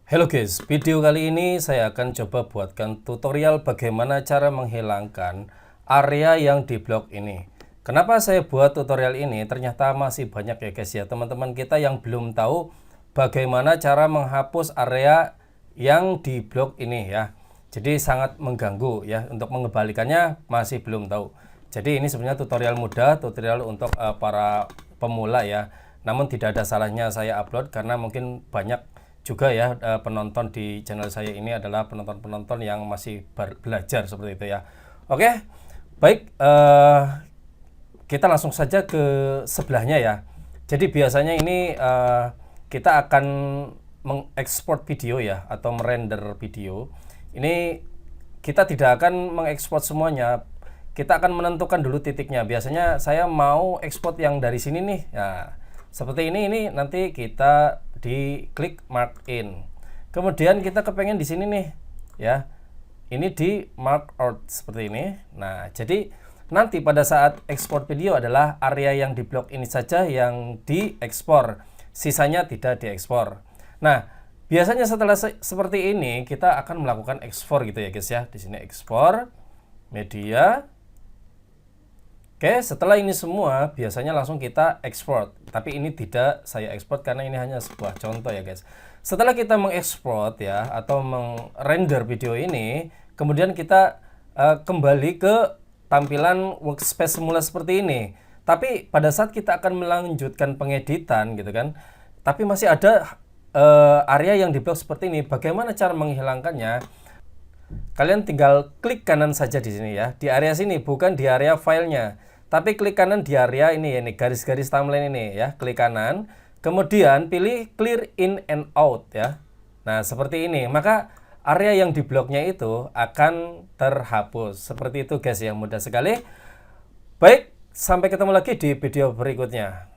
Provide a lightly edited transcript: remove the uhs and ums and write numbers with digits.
Halo guys, video kali ini saya akan coba buatkan tutorial bagaimana cara menghilangkan area yang di blok ini. Kenapa saya buat tutorial ini? Ternyata masih banyak ya guys ya, teman-teman kita yang belum tahu bagaimana cara menghapus area yang di blok ini ya. Jadi sangat mengganggu ya, untuk mengembalikannya masih belum tahu. Jadi ini sebenarnya tutorial mudah, tutorial untuk para pemula ya. Namun tidak ada salahnya saya upload karena mungkin banyak juga ya penonton di channel saya ini adalah penonton-penonton yang masih belajar seperti itu ya. Oke, baik, kita langsung saja ke sebelahnya ya. Jadi biasanya ini kita akan mengekspor video ya, atau merender video. Ini kita tidak akan mengekspor semuanya, kita akan menentukan dulu titiknya. Biasanya saya mau ekspor yang dari sini nih ya, seperti ini nanti kita diklik mark in. Kemudian kita kepengen di sini nih ya, ini di mark out seperti ini. Nah, jadi nanti pada saat ekspor video adalah area yang di blok ini saja yang diekspor, sisanya tidak diekspor. Nah, biasanya setelah seperti ini kita akan melakukan ekspor gitu ya guys ya. Di sini ekspor media. Oke, setelah ini semua biasanya langsung kita ekspor. Tapi ini tidak saya ekspor karena ini hanya sebuah contoh ya guys. Setelah kita mengekspor ya, atau merender video ini, kemudian kita kembali ke tampilan workspace semula seperti ini. Tapi pada saat kita akan melanjutkan pengeditan gitu kan, tapi masih ada area yang di blok seperti ini. Bagaimana cara menghilangkannya? Kalian tinggal klik kanan saja di sini ya, di area sini, bukan di area filenya, tapi klik kanan di area ini ya, ini garis-garis timeline ini ya, klik kanan, kemudian pilih clear in and out ya. Nah, seperti ini, maka area yang di bloknya itu akan terhapus. Seperti itu guys, yang mudah sekali. Baik, sampai ketemu lagi di video berikutnya.